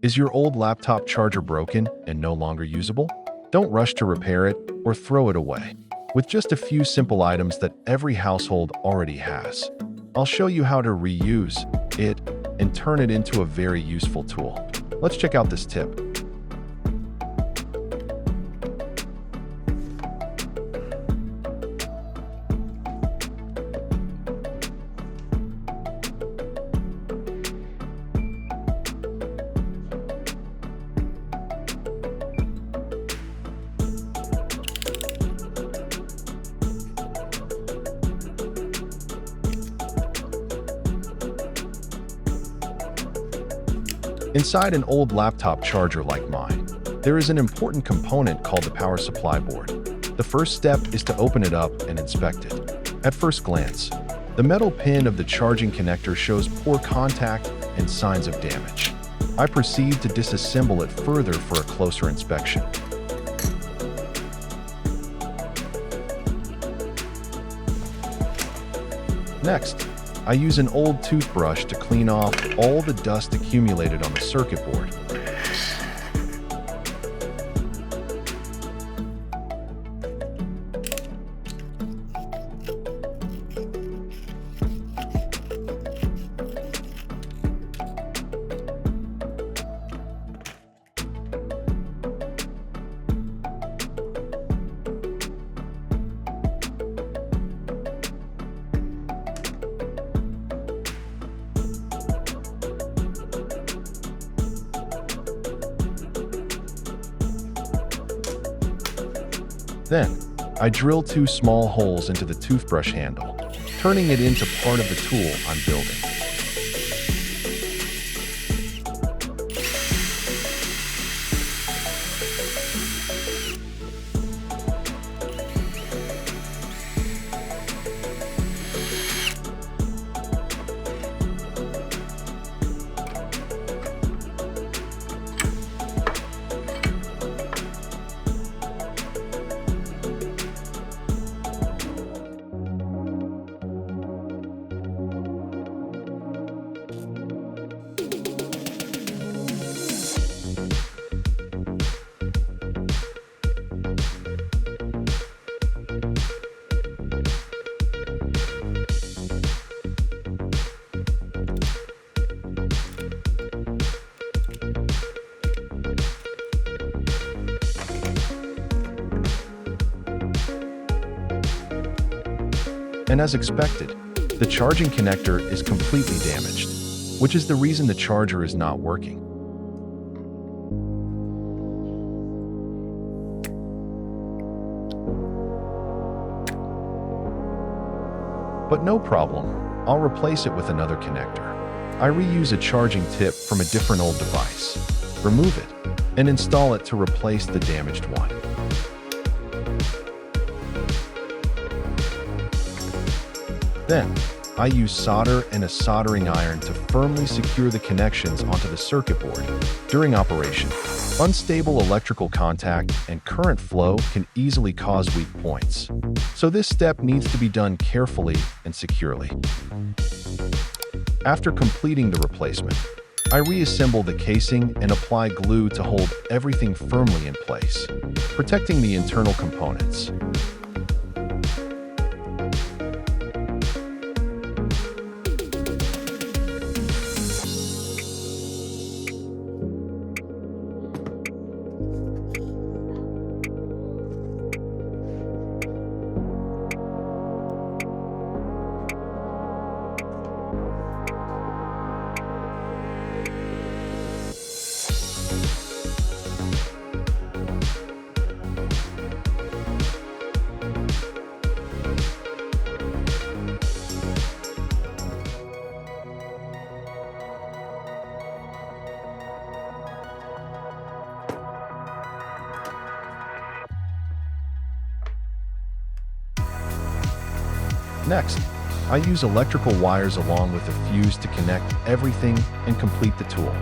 Is your old laptop charger broken and no longer usable? Don't rush to repair it or throw it away. With just a few simple items that every household already has, I'll show you how to reuse it and turn it into a very useful tool. Let's check out this tip. Inside an old laptop charger like mine, there is an important component called the power supply board. The first step is to open it up and inspect it. At first glance, the metal pin of the charging connector shows poor contact and signs of damage. I proceed to disassemble it further for a closer inspection. Next, I use an old toothbrush to clean off all the dust accumulated on the circuit board. Then, I drill 2 small holes into the toothbrush handle, turning it into part of the tool I'm building. And as expected, the charging connector is completely damaged, which is the reason the charger is not working. But no problem, I'll replace it with another connector. I reuse a charging tip from a different old device, remove it, and install it to replace the damaged one. Then, I use solder and a soldering iron to firmly secure the connections onto the circuit board. During operation, unstable electrical contact and current flow can easily cause weak points. So this step needs to be done carefully and securely. After completing the replacement, I reassemble the casing and apply glue to hold everything firmly in place, protecting the internal components. Next, I use electrical wires along with a fuse to connect everything and complete the tool.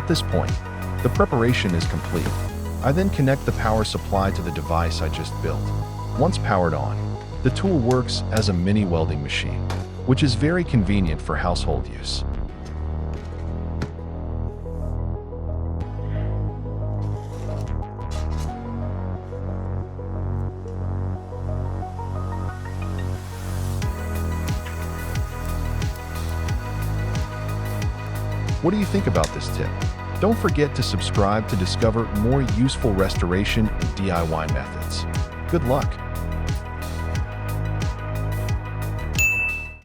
At this point, the preparation is complete. I then connect the power supply to the device I just built. Once powered on, the tool works as a mini welding machine, which is very convenient for household use. What do you think about this tip? Don't forget to subscribe to discover more useful restoration and DIY methods. Good luck!